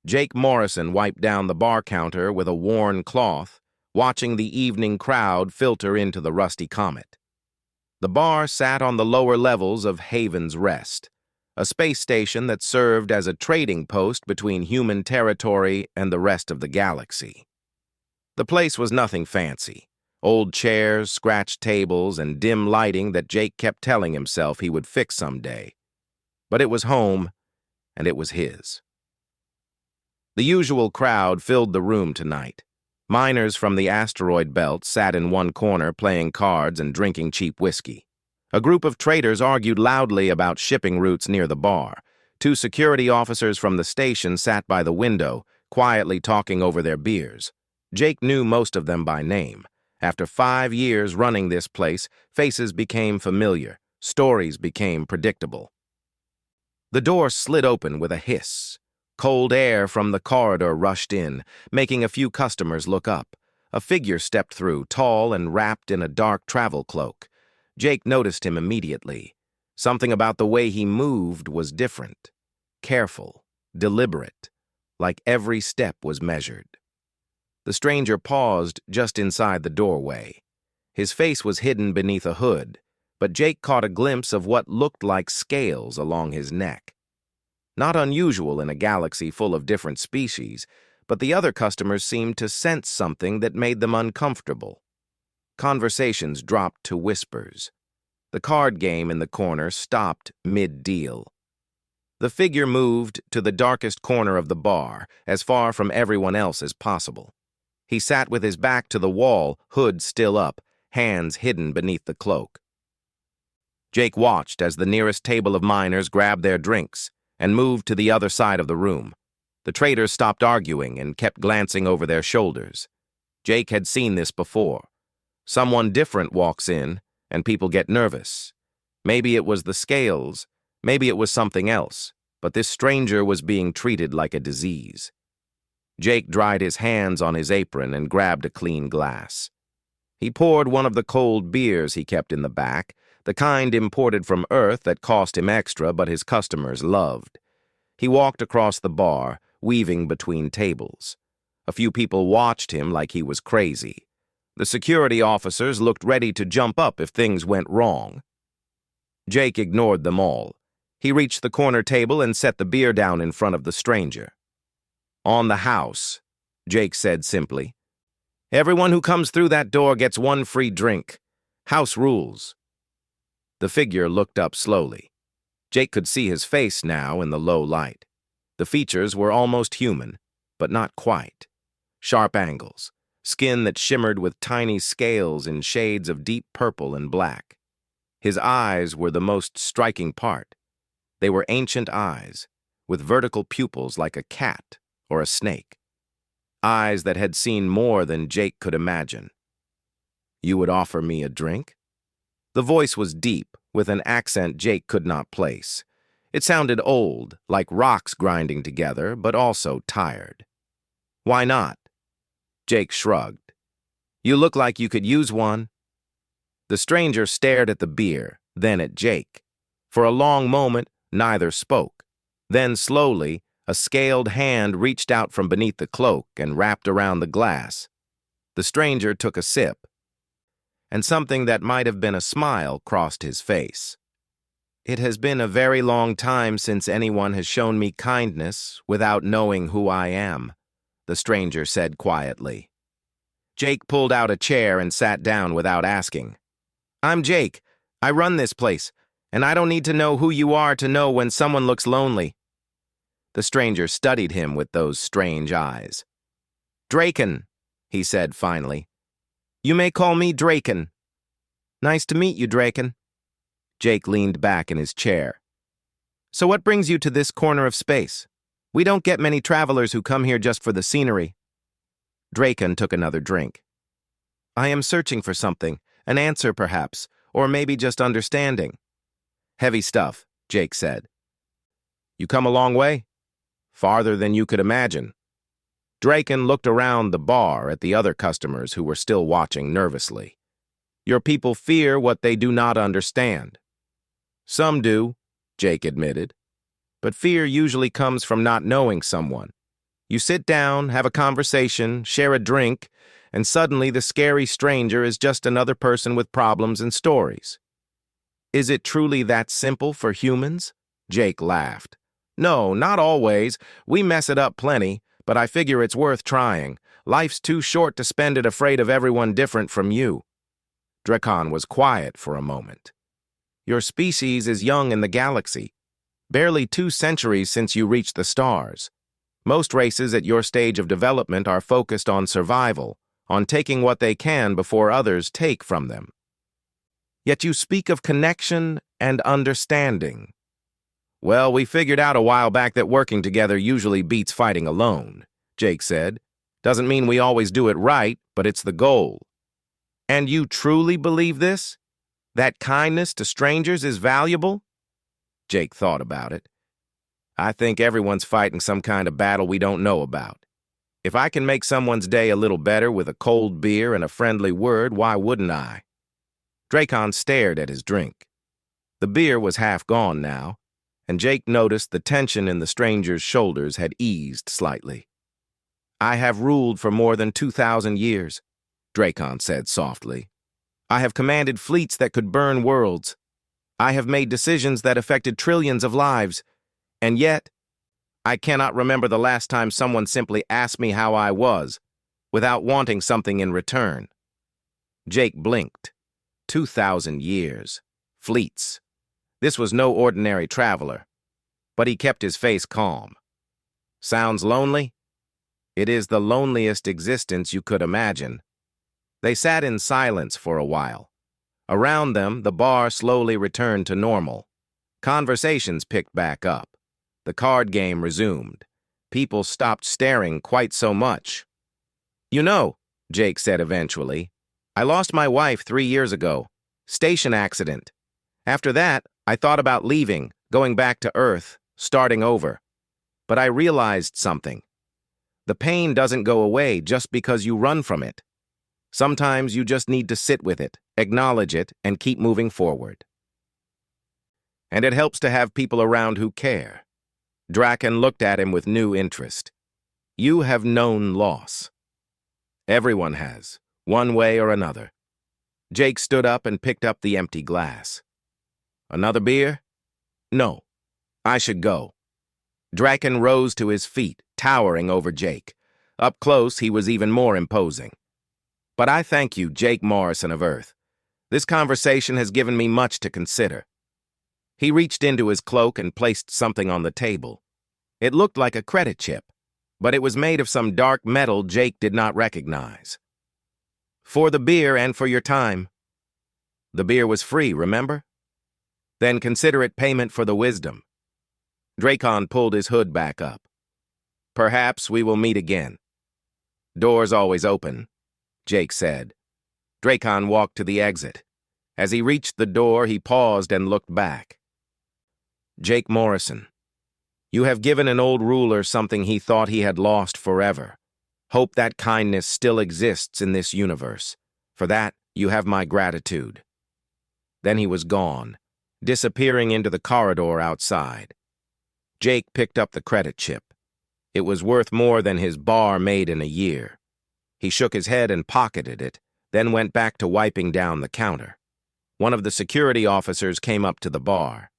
Jake Morrison wiped down the bar counter with a worn cloth, watching the evening crowd filter into the Rusty Comet. The bar sat on the lower levels of Haven's Rest, a space station that served as a trading post between human territory and the rest of the galaxy. The place was nothing fancy. Old chairs, scratched tables, and dim lighting that Jake kept telling himself he would fix someday. But it was home, and it was his. The usual crowd filled the room tonight. Miners from the asteroid belt sat in one corner playing cards and drinking cheap whiskey. A group of traders argued loudly about shipping routes near the bar. Two security officers from the station sat by the window, quietly talking over their beers. Jake knew most of them by name. After 5 years running this place, faces became familiar, stories became predictable. The door slid open with a hiss. Cold air from the corridor rushed in, making a few customers look up. A figure stepped through, tall and wrapped in a dark travel cloak. Jake noticed him immediately. Something about the way he moved was different. Careful, deliberate, like every step was measured. The stranger paused just inside the doorway. His face was hidden beneath a hood, but Jake caught a glimpse of what looked like scales along his neck. Not unusual in a galaxy full of different species, but the other customers seemed to sense something that made them uncomfortable. Conversations dropped to whispers. The card game in the corner stopped mid-deal. The figure moved to the darkest corner of the bar, as far from everyone else as possible. He sat with his back to the wall, hood still up, hands hidden beneath the cloak. Jake watched as the nearest table of miners grabbed their drinks and moved to the other side of the room. The traders stopped arguing and kept glancing over their shoulders. Jake had seen this before. Someone different walks in, and people get nervous. Maybe it was the scales, maybe it was something else, but this stranger was being treated like a disease. Jake dried his hands on his apron and grabbed a clean glass. He poured one of the cold beers he kept in the back, the kind imported from Earth that cost him extra but his customers loved. He walked across the bar, weaving between tables. A few people watched him like he was crazy. The security officers looked ready to jump up if things went wrong. Jake ignored them all. He reached the corner table and set the beer down in front of the stranger. "On the house," Jake said simply. "Everyone who comes through that door gets one free drink. House rules." The figure looked up slowly. Jake could see his face now in the low light. The features were almost human, but not quite. Sharp angles, skin that shimmered with tiny scales in shades of deep purple and black. His eyes were the most striking part. They were ancient eyes, with vertical pupils like a cat or a snake. Eyes that had seen more than Jake could imagine. "You would offer me a drink?" The voice was deep, with an accent Jake could not place. It sounded old, like rocks grinding together, but also tired. "Why not?" Jake shrugged. "You look like you could use one." The stranger stared at the beer, then at Jake. For a long moment, neither spoke. Then slowly, a scaled hand reached out from beneath the cloak and wrapped around the glass. The stranger took a sip, and something that might have been a smile crossed his face. "It has been a very long time since anyone has shown me kindness without knowing who I am," the stranger said quietly. Jake pulled out a chair and sat down without asking. "I'm Jake. I run this place, and I don't need to know who you are to know when someone looks lonely." The stranger studied him with those strange eyes. "Draken," he said finally. "You may call me Draken." "Nice to meet you, Draken." Jake leaned back in his chair. "So what brings you to this corner of space? We don't get many travelers who come here just for the scenery." Draken took another drink. "I am searching for something, an answer perhaps, or maybe just understanding." "Heavy stuff," Jake said. "You come a long way?" "Farther than you could imagine." Draken looked around the bar at the other customers who were still watching nervously. "Your people fear what they do not understand." "Some do," Jake admitted. "But fear usually comes from not knowing someone. You sit down, have a conversation, share a drink, and suddenly the scary stranger is just another person with problems and stories. Is it truly that simple for humans? Jake laughed. No, not always. We mess it up plenty, but I figure it's worth trying. Life's too short to spend it afraid of everyone different from you. Drakon was quiet for a moment. Your species is young in the galaxy. Barely 2 centuries since you reached the stars. Most races at your stage of development are focused on survival, on taking what they can before others take from them. Yet you speak of connection and understanding. Well, we figured out a while back that working together usually beats fighting alone, Jake said. Doesn't mean we always do it right, but it's the goal. And you truly believe this? That kindness to strangers is valuable? Jake thought about it. I think everyone's fighting some kind of battle we don't know about. If I can make someone's day a little better with a cold beer and a friendly word, why wouldn't I? Drakon stared at his drink. The beer was half gone now, and Jake noticed the tension in the stranger's shoulders had eased slightly. I have ruled for more than 2,000 years, Drakon said softly. I have commanded fleets that could burn worlds. I have made decisions that affected trillions of lives, and yet, I cannot remember the last time someone simply asked me how I was, without wanting something in return. Jake blinked. 2,000 years. Fleets. This was no ordinary traveler, but he kept his face calm. Sounds lonely? It is the loneliest existence you could imagine. They sat in silence for a while. Around them, the bar slowly returned to normal. Conversations picked back up. The card game resumed. People stopped staring quite so much. You know, Jake said eventually, I lost my wife 3 years ago. Station accident. After that, I thought about leaving, going back to Earth, starting over. But I realized something. The pain doesn't go away just because you run from it. Sometimes you just need to sit with it, acknowledge it, and keep moving forward. And it helps to have people around who care. Drakon looked at him with new interest. You have known loss. Everyone has, one way or another. Jake stood up and picked up the empty glass. Another beer? No. I should go. Drakon rose to his feet, towering over Jake. Up close, he was even more imposing. But I thank you, Jake Morrison of Earth. This conversation has given me much to consider. He reached into his cloak and placed something on the table. It looked like a credit chip, but it was made of some dark metal Jake did not recognize. For the beer and for your time. The beer was free, remember? Then consider it payment for the wisdom. Drakon pulled his hood back up. Perhaps we will meet again. Doors always open, Jake said. Drakon walked to the exit. As he reached the door, he paused and looked back. Jake Morrison, you have given an old ruler something he thought he had lost forever. Hope that kindness still exists in this universe. For that, you have my gratitude. Then he was gone, disappearing into the corridor outside. Jake picked up the credit chip. It was worth more than his bar made in a year. He shook his head and pocketed it, then went back to wiping down the counter. One of the security officers came up to the bar.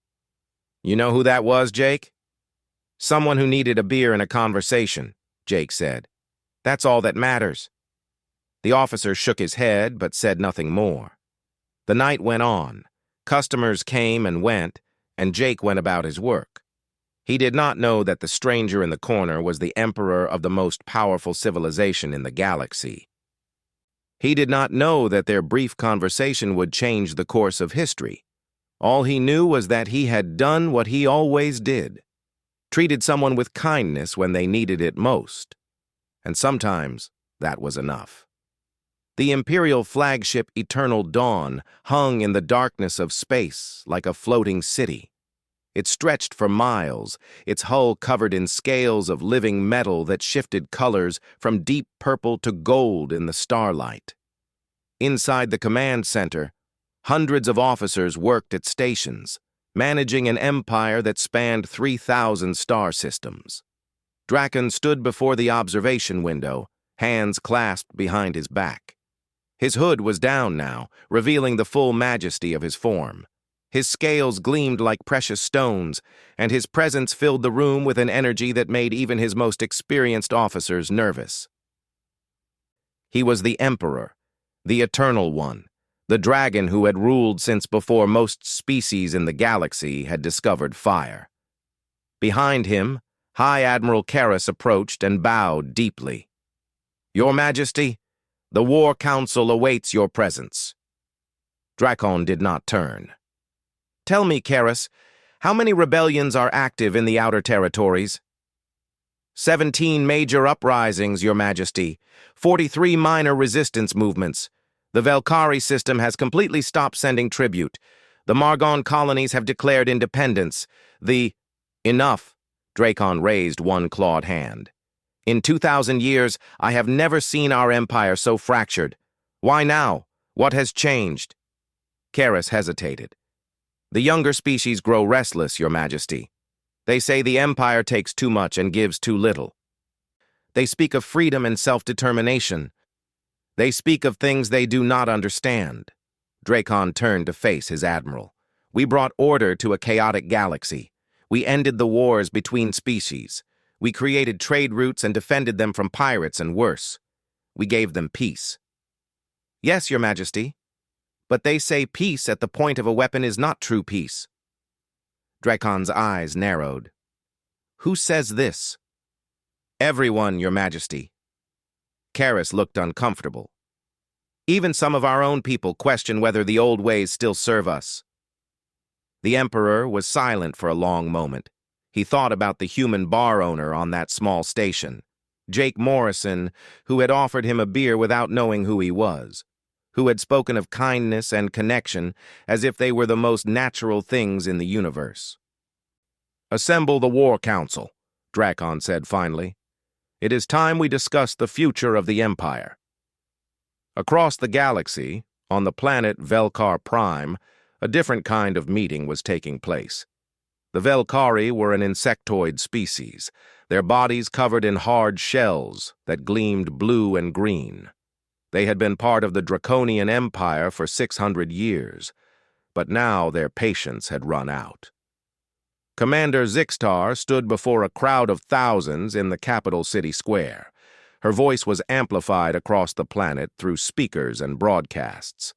You know who that was, Jake? Someone who needed a beer and a conversation, Jake said. That's all that matters. The officer shook his head, but said nothing more. The night went on. Customers came and went, and Jake went about his work. He did not know that the stranger in the corner was the emperor of the most powerful civilization in the galaxy. He did not know that their brief conversation would change the course of history. All he knew was that he had done what he always did, treated someone with kindness when they needed it most. And sometimes that was enough. The Imperial flagship Eternal Dawn hung in the darkness of space like a floating city. It stretched for miles, its hull covered in scales of living metal that shifted colors from deep purple to gold in the starlight. Inside the command center, hundreds of officers worked at stations, managing an empire that spanned 3,000 star systems. Draken stood before the observation window, hands clasped behind his back. His hood was down now, revealing the full majesty of his form. His scales gleamed like precious stones, and his presence filled the room with an energy that made even his most experienced officers nervous. He was the Emperor, the Eternal One, the dragon who had ruled since before most species in the galaxy had discovered fire. Behind him, High Admiral Karras approached and bowed deeply. "Your Majesty, the War Council awaits your presence." Drakon did not turn. "Tell me, Karras, how many rebellions are active in the Outer Territories?" 17 major uprisings, Your Majesty. 43 minor resistance movements. The Velkari system has completely stopped sending tribute. The Margon colonies have declared independence. Enough. Drakon raised one clawed hand. "In 2,000 years, I have never seen our empire so fractured. Why now? What has changed?" Karras hesitated. "The younger species grow restless, Your Majesty. They say the empire takes too much and gives too little. They speak of freedom and self-determination. They speak of things they do not understand." Drakon turned to face his admiral. "We brought order to a chaotic galaxy. We ended the wars between species. We created trade routes and defended them from pirates and worse. We gave them peace." "Yes, Your Majesty. But they say peace at the point of a weapon is not true peace." Drakon's eyes narrowed. "Who says this?" "Everyone, Your Majesty." Karras looked uncomfortable. "Even some of our own people question whether the old ways still serve us." The Emperor was silent for a long moment. He thought about the human bar owner on that small station, Jake Morrison, who had offered him a beer without knowing who he was, who had spoken of kindness and connection as if they were the most natural things in the universe. "Assemble the War Council," Drakon said finally. "It is time we discuss the future of the Empire." Across the galaxy, on the planet Velkar Prime, a different kind of meeting was taking place. The Velkari were an insectoid species, their bodies covered in hard shells that gleamed blue and green. They had been part of the Draconian Empire for 600 years, but now their patience had run out. Commander Zixtar stood before a crowd of thousands in the capital city square. Her voice was amplified across the planet through speakers and broadcasts.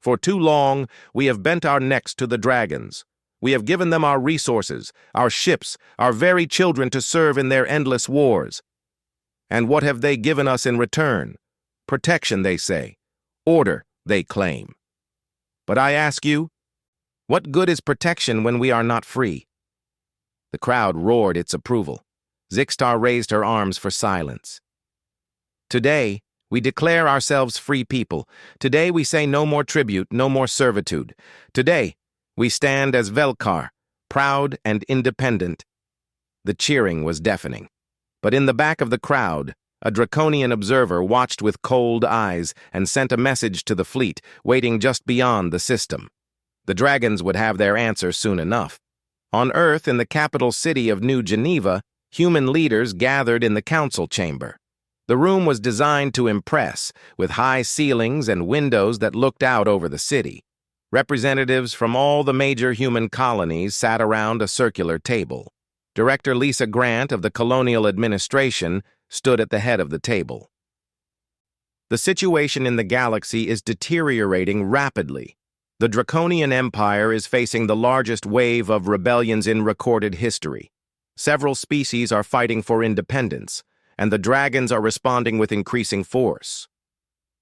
"For too long, we have bent our necks to the dragons. We have given them our resources, our ships, our very children to serve in their endless wars. And what have they given us in return? Protection, they say. Order, they claim. But I ask you, what good is protection when we are not free?" The crowd roared its approval. Zixtar raised her arms for silence. "Today, we declare ourselves free people. Today we say no more tribute, no more servitude. Today we stand as Velkar, proud and independent." The cheering was deafening. But in the back of the crowd, a Draconian observer watched with cold eyes and sent a message to the fleet, waiting just beyond the system. The dragons would have their answer soon enough. On Earth, in the capital city of New Geneva, human leaders gathered in the council chamber. The room was designed to impress, with high ceilings and windows that looked out over the city. Representatives from all the major human colonies sat around a circular table. Director Lisa Grant of the Colonial Administration stood at the head of the table. "The situation in the galaxy is deteriorating rapidly. The Draconian Empire is facing the largest wave of rebellions in recorded history. Several species are fighting for independence, and the dragons are responding with increasing force."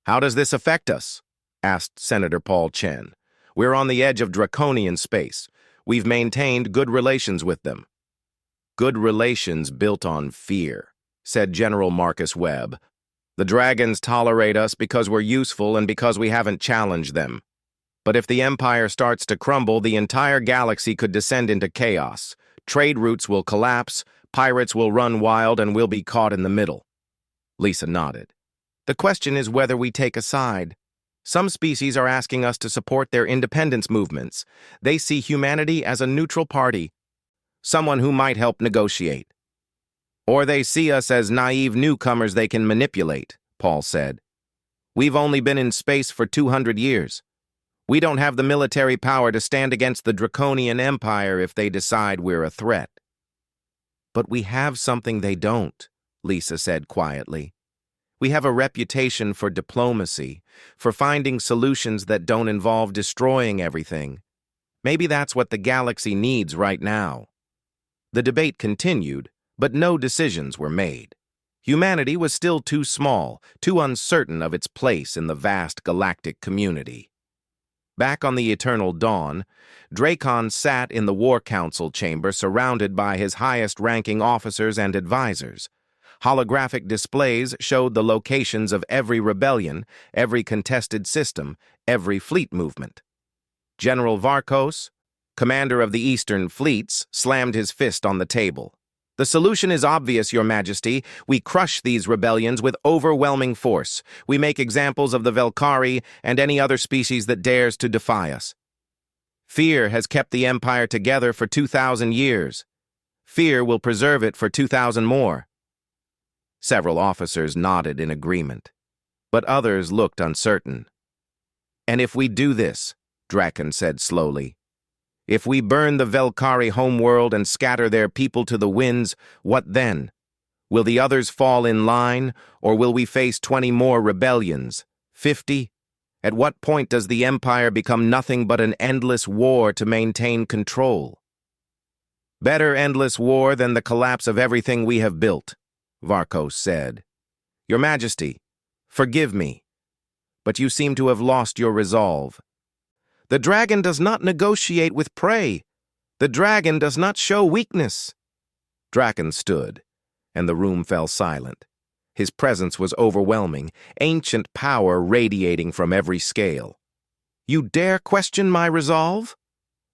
"How does this affect us?" asked Senator Paul Chen. "We're on the edge of Draconian space. We've maintained good relations with them." "Good relations built on fear," said General Marcus Webb. "The dragons tolerate us because we're useful and because we haven't challenged them. But if the Empire starts to crumble, the entire galaxy could descend into chaos. Trade routes will collapse, pirates will run wild, and we'll be caught in the middle." Lisa nodded. "The question is whether we take a side. Some species are asking us to support their independence movements. They see humanity as a neutral party, someone who might help negotiate." Or they see us as naive newcomers they can manipulate, Paul said. We've only been in space for 200 years. We don't have the military power to stand against the Draconian Empire if they decide we're a threat. But we have something they don't, Lisa said quietly. We have a reputation for diplomacy, for finding solutions that don't involve destroying everything. Maybe that's what the galaxy needs right now. The debate continued, but no decisions were made. Humanity was still too small, too uncertain of its place in the vast galactic community. Back on the Eternal Dawn, Dracon sat in the War Council chamber surrounded by his highest-ranking officers and advisors. Holographic displays showed the locations of every rebellion, every contested system, every fleet movement. General Varkos, commander of the Eastern Fleets, slammed his fist on the table. The solution is obvious, Your Majesty. We crush these rebellions with overwhelming force. We make examples of the Velkari and any other species that dares to defy us. Fear has kept the Empire together for 2,000 years. Fear will preserve it for 2,000 more. Several officers nodded in agreement, but others looked uncertain. And if we do this, Dracon said slowly, if we burn the Velkari homeworld and scatter their people to the winds, what then? Will the others fall in line, or will we face 20 more rebellions? 50? At what point does the Empire become nothing but an endless war to maintain control? Better endless war than the collapse of everything we have built, Varkos said. Your Majesty, forgive me, but you seem to have lost your resolve. The dragon does not negotiate with prey. The dragon does not show weakness. Dracon stood, and the room fell silent. His presence was overwhelming, ancient power radiating from every scale. You dare question my resolve?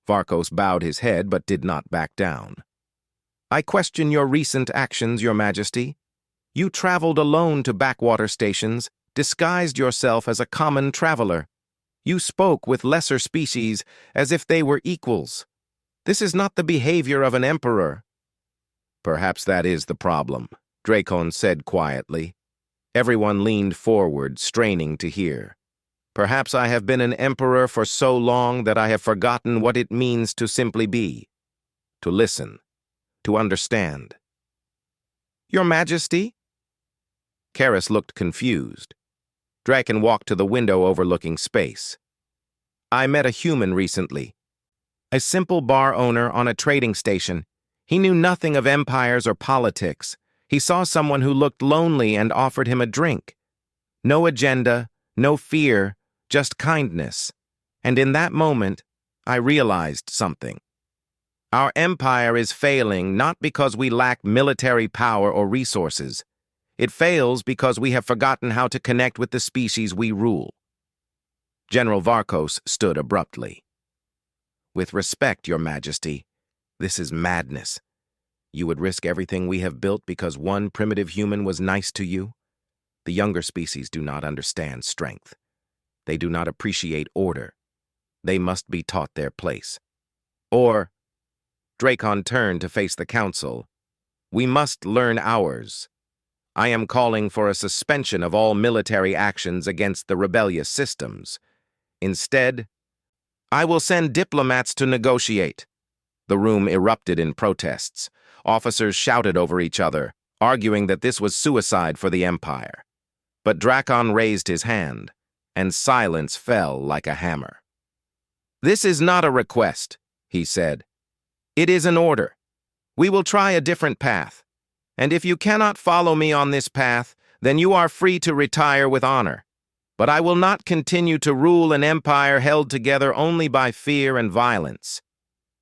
Varkos bowed his head but did not back down. I question your recent actions, Your Majesty. You traveled alone to backwater stations, disguised yourself as a common traveler. You spoke with lesser species as if they were equals. This is not the behavior of an emperor. Perhaps that is the problem, Dracon said quietly. Everyone leaned forward, straining to hear. Perhaps I have been an emperor for so long that I have forgotten what it means to simply be, to listen, to understand. Your Majesty? Karis looked confused. Dracon walked to the window overlooking space. I met a human recently. A simple bar owner on a trading station. He knew nothing of empires or politics. He saw someone who looked lonely and offered him a drink. No agenda, no fear, just kindness. And in that moment, I realized something. Our empire is failing not because we lack military power or resources. It fails because we have forgotten how to connect with the species we rule. General Varkos stood abruptly. With respect, Your Majesty, this is madness. You would risk everything we have built because one primitive human was nice to you? The younger species do not understand strength. They do not appreciate order. They must be taught their place. Or, Dracon turned to face the council, we must learn ours. I am calling for a suspension of all military actions against the rebellious systems. Instead, I will send diplomats to negotiate. The room erupted in protests. Officers shouted over each other, arguing that this was suicide for the Empire. But Dracon raised his hand, and silence fell like a hammer. This is not a request, he said. It is an order. We will try a different path. And if you cannot follow me on this path, then you are free to retire with honor. But I will not continue to rule an empire held together only by fear and violence.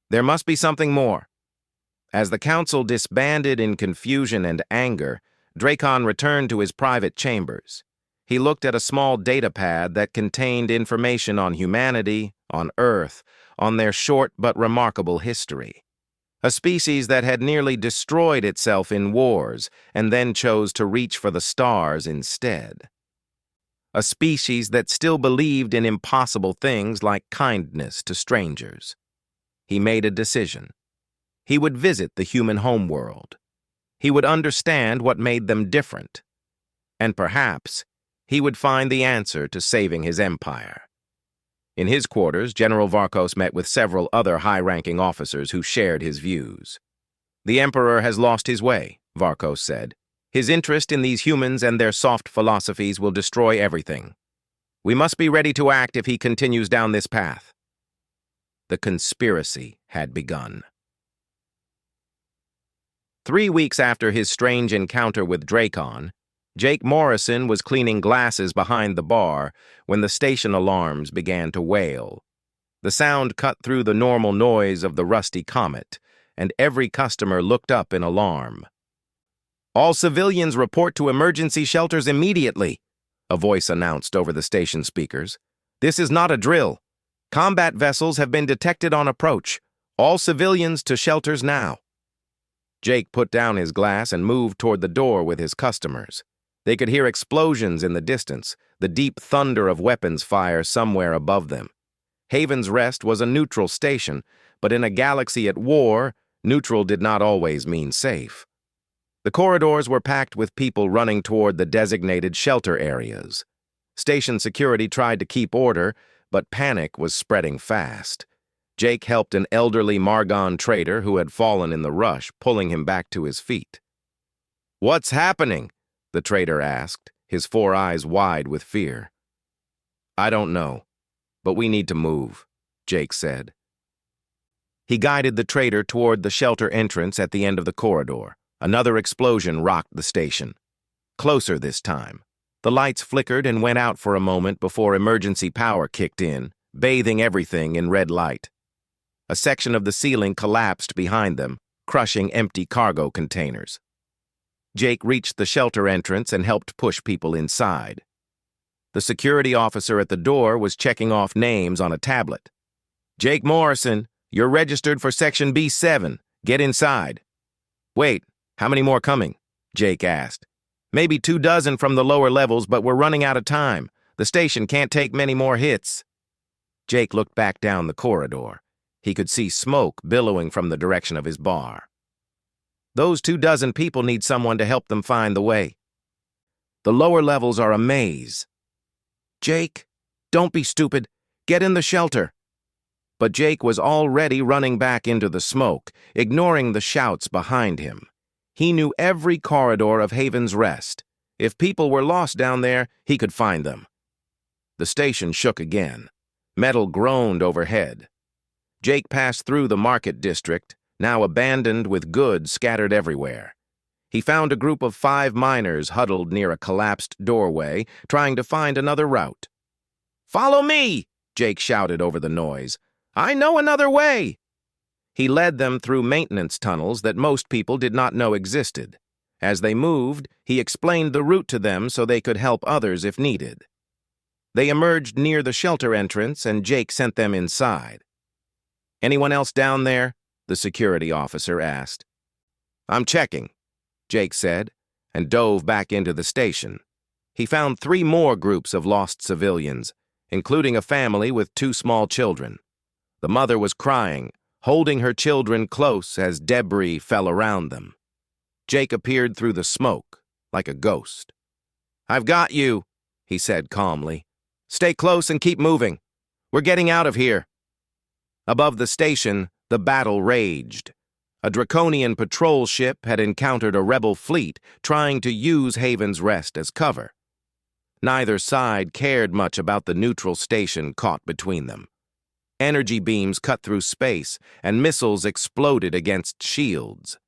There must be something more. As the council disbanded in confusion and anger, Dracon returned to his private chambers. He looked at a small datapad that contained information on humanity, on Earth, on their short but remarkable history. A species that had nearly destroyed itself in wars and then chose to reach for the stars instead. A species that still believed in impossible things like kindness to strangers. He made a decision. He would visit the human homeworld. he would understand what made them different. And perhaps he would find the answer to saving his empire. In his quarters, General Varkos met with several other high-ranking officers who shared his views. "The Emperor has lost his way," Varkos said. "His interest in these humans and their soft philosophies will destroy everything. We must be ready to act if he continues down this path." The conspiracy had begun. 3 weeks after his strange encounter with Dracon, Jake Morrison was cleaning glasses behind the bar when the station alarms began to wail. The sound cut through the normal noise of the rusty comet, and every customer looked up in alarm. "All civilians report to emergency shelters immediately," a voice announced over the station speakers. "This is not a drill. Combat vessels have been detected on approach. All civilians to shelters now." Jake put down his glass and moved toward the door with his customers. They could hear explosions in the distance, the deep thunder of weapons fire somewhere above them. Haven's Rest was a neutral station, but in a galaxy at war, neutral did not always mean safe. The corridors were packed with people running toward the designated shelter areas. Station security tried to keep order, but panic was spreading fast. Jake helped an elderly Margon trader who had fallen in the rush, pulling him back to his feet. "What's happening?" the trader asked, his 4 eyes wide with fear. "I don't know, but we need to move," Jake said. He guided the trader toward the shelter entrance at the end of the corridor. Another explosion rocked the station. Closer this time. The lights flickered and went out for a moment before emergency power kicked in, bathing everything in red light. A section of the ceiling collapsed behind them, crushing empty cargo containers. Jake reached the shelter entrance and helped push people inside. The security officer at the door was checking off names on a tablet. "Jake Morrison, you're registered for Section B7. Get inside." "Wait, how many more coming?" Jake asked. "Maybe 24 from the lower levels, but we're running out of time. The station can't take many more hits." Jake looked back down the corridor. He could see smoke billowing from the direction of his bar. "Those 24 people need someone to help them find the way. The lower levels are a maze." "Jake, don't be stupid. Get in the shelter." But Jake was already running back into the smoke, ignoring the shouts behind him. He knew every corridor of Haven's Rest. If people were lost down there, he could find them. The station shook again. Metal groaned overhead. Jake passed through the market district, now abandoned with goods scattered everywhere. He found a group of 5 miners huddled near a collapsed doorway, trying to find another route. "Follow me!" Jake shouted over the noise. "I know another way!" He led them through maintenance tunnels that most people did not know existed. As they moved, he explained the route to them so they could help others if needed. They emerged near the shelter entrance, and Jake sent them inside. "Anyone else down there?" the security officer asked. "I'm checking," Jake said, and dove back into the station. He found 3 more groups of lost civilians, including a family with 2 small children. The mother was crying, holding her children close as debris fell around them. Jake appeared through the smoke, like a ghost. "I've got you," he said calmly. "Stay close and keep moving. We're getting out of here." Above the station, the battle raged. A Draconian patrol ship had encountered a rebel fleet trying to use Haven's Rest as cover. Neither side cared much about the neutral station caught between them. Energy beams cut through space, and missiles exploded against shields.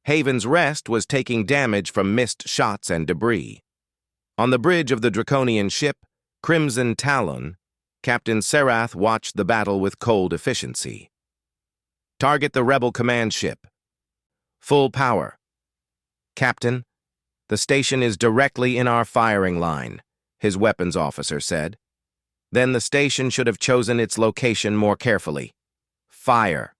Haven's Rest was taking damage from missed shots and debris. On the bridge of the Draconian ship, Crimson Talon, Captain Serath watched the battle with cold efficiency. "Target the rebel command ship. Full power." "Captain, the station is directly in our firing line," his weapons officer said. "Then the station should have chosen its location more carefully. Fire."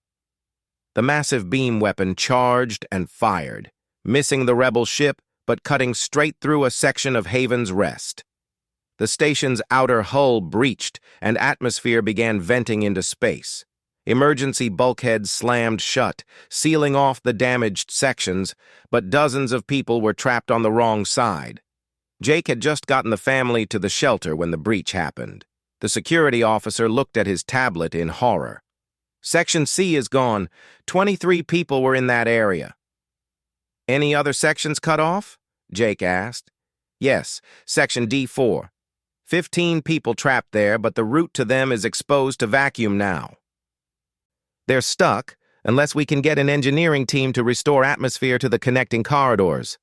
The massive beam weapon charged and fired, missing the rebel ship but cutting straight through a section of Haven's Rest. The station's outer hull breached, and atmosphere began venting into space. Emergency bulkheads slammed shut, sealing off the damaged sections, but dozens of people were trapped on the wrong side. Jake had just gotten the family to the shelter when the breach happened. The security officer looked at his tablet in horror. Section C is gone. 23 people were in that area. Any other sections cut off? Jake asked. Yes, Section D4. 15 people trapped there, but the route to them is exposed to vacuum now. They're stuck unless we can get an engineering team to restore atmosphere to the connecting corridors.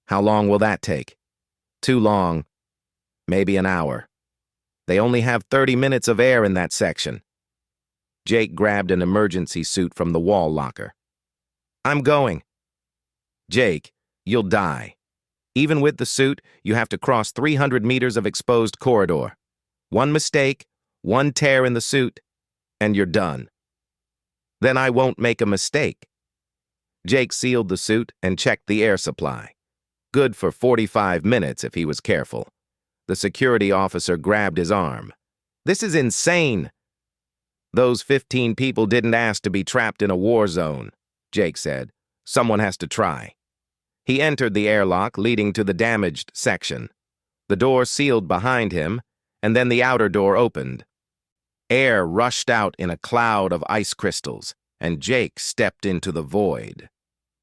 How long will that take? Too long. Maybe an hour. They only have 30 minutes of air in that section. Jake grabbed an emergency suit from the wall locker. I'm going. Jake, you'll die. Even with the suit, you have to cross 300 meters of exposed corridor. One mistake, one tear in the suit, and you're done. Then I won't make a mistake. Jake sealed the suit and checked the air supply. Good for 45 minutes if he was careful. The security officer grabbed his arm. This is insane. Those 15 people didn't ask to be trapped in a war zone, Jake said. Someone has to try. He entered the airlock leading to the damaged section. The door sealed behind him, and then the outer door opened. Air rushed out in a cloud of ice crystals, and Jake stepped into the void.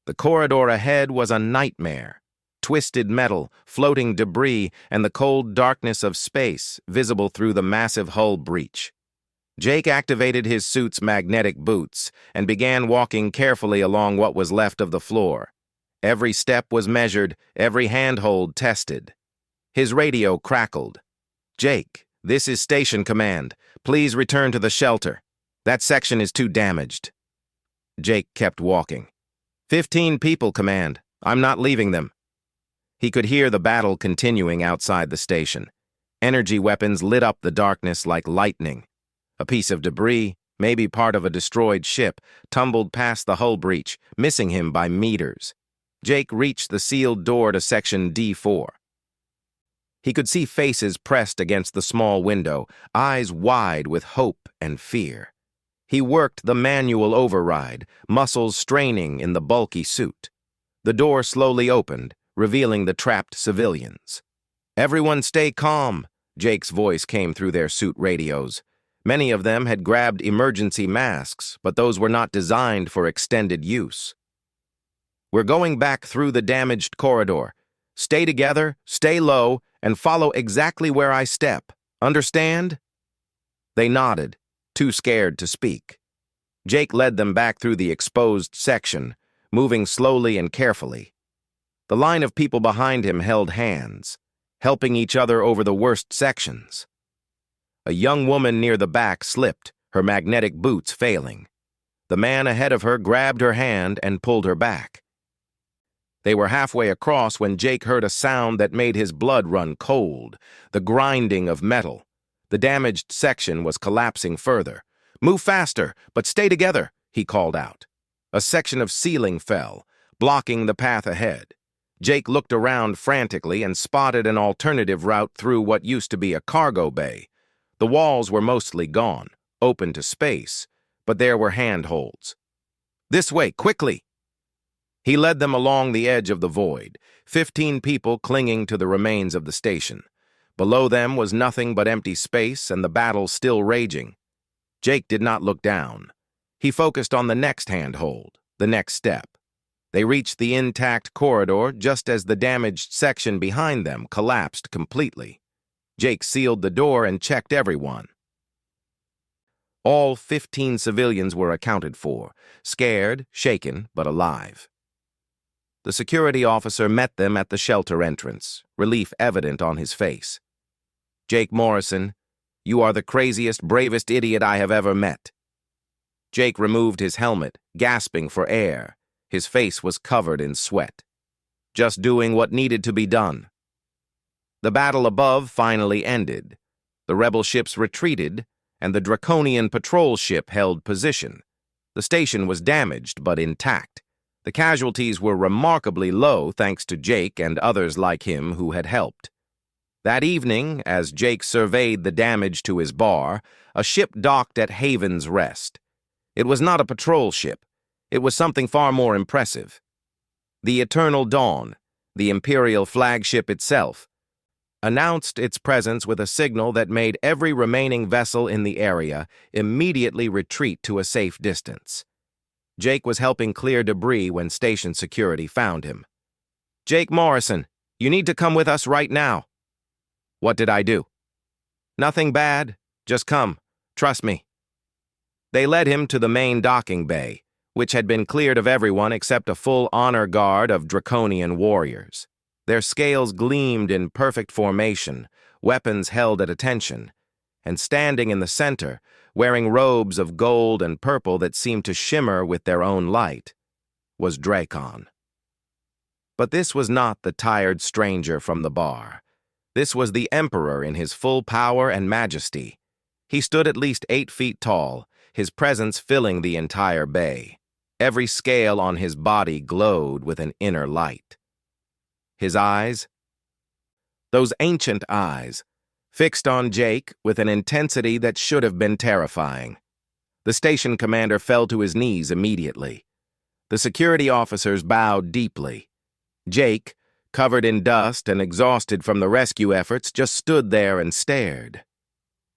The corridor ahead was a nightmare. Twisted metal, floating debris, and the cold darkness of space visible through the massive hull breach. Jake activated his suit's magnetic boots and began walking carefully along what was left of the floor. Every step was measured, every handhold tested. His radio crackled. Jake, this is Station Command. Please return to the shelter. That section is too damaged. Jake kept walking. 15 people, Command. I'm not leaving them. He could hear the battle continuing outside the station. Energy weapons lit up the darkness like lightning. A piece of debris, maybe part of a destroyed ship, tumbled past the hull breach, missing him by meters. Jake reached the sealed door to Section D4. He could see faces pressed against the small window, eyes wide with hope and fear. He worked the manual override, muscles straining in the bulky suit. The door slowly opened, revealing the trapped civilians. Everyone stay calm, Jake's voice came through their suit radios. Many of them had grabbed emergency masks, but those were not designed for extended use. We're going back through the damaged corridor. Stay together, stay low, and follow exactly where I step. Understand? They nodded, too scared to speak. Jake led them back through the exposed section, moving slowly and carefully. The line of people behind him held hands, helping each other over the worst sections. A young woman near the back slipped, her magnetic boots failing. The man ahead of her grabbed her hand and pulled her back. They were halfway across when Jake heard a sound that made his blood run cold, the grinding of metal. The damaged section was collapsing further. Move faster, but stay together, he called out. A section of ceiling fell, blocking the path ahead. Jake looked around frantically and spotted an alternative route through what used to be a cargo bay. The walls were mostly gone, open to space, but there were handholds. This way, quickly! He led them along the edge of the void, 15 people clinging to the remains of the station. Below them was nothing but empty space and the battle still raging. Jake did not look down. He focused on the next handhold, the next step. They reached the intact corridor just as the damaged section behind them collapsed completely. Jake sealed the door and checked everyone. All 15 civilians were accounted for, scared, shaken, but alive. The security officer met them at the shelter entrance, relief evident on his face. Jake Morrison, you are the craziest, bravest idiot I have ever met. Jake removed his helmet, gasping for air. His face was covered in sweat. Just doing what needed to be done. The battle above finally ended. The rebel ships retreated, and the Draconian patrol ship held position. The station was damaged but intact. The casualties were remarkably low thanks to Jake and others like him who had helped. That evening, as Jake surveyed the damage to his bar, a ship docked at Haven's Rest. It was not a patrol ship. It was something far more impressive. The Eternal Dawn, the Imperial flagship itself, announced its presence with a signal that made every remaining vessel in the area immediately retreat to a safe distance. Jake was helping clear debris when station security found him. "Jake Morrison, you need to come with us right now." "What did I do?" "Nothing bad. Just come. Trust me." They led him to the main docking bay, which had been cleared of everyone except a full honor guard of draconian warriors. Their scales gleamed in perfect formation, weapons held at attention, and standing in the center, wearing robes of gold and purple that seemed to shimmer with their own light, was Dracon. But this was not the tired stranger from the bar. This was the Emperor in his full power and majesty. He stood at least 8 feet tall, his presence filling the entire bay. Every scale on his body glowed with an inner light. His eyes, those ancient eyes, fixed on Jake with an intensity that should have been terrifying. The station commander fell to his knees immediately. The security officers bowed deeply. Jake, covered in dust and exhausted from the rescue efforts, just stood there and stared.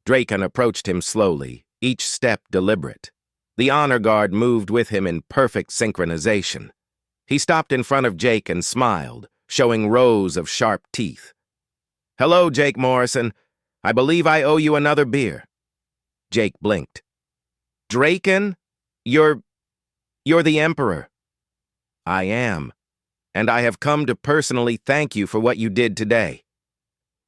Dracon approached him slowly, each step deliberate. The honor guard moved with him in perfect synchronization. He stopped in front of Jake and smiled, showing rows of sharp teeth. "Hello, Jake Morrison. I believe I owe you another beer." Jake blinked. "Dracon? You're the Emperor." "I am, and I have come to personally thank you for what you did today.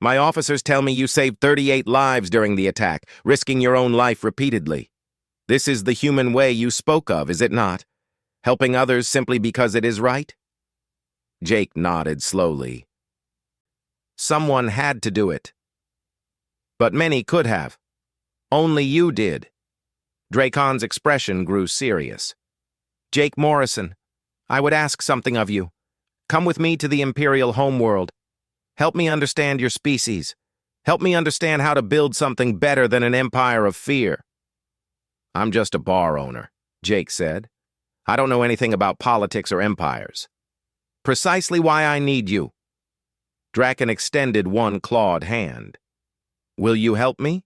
My officers tell me you saved 38 lives during the attack, risking your own life repeatedly. This is the human way you spoke of, is it not? Helping others simply because it is right?" Jake nodded slowly. "Someone had to do it. But many could have. Only you did." Dracon's expression grew serious. "Jake Morrison, I would ask something of you. Come with me to the Imperial homeworld. Help me understand your species. Help me understand how to build something better than an empire of fear." "I'm just a bar owner," Jake said. "I don't know anything about politics or empires." "Precisely why I need you." Dracon extended one clawed hand. "Will you help me?"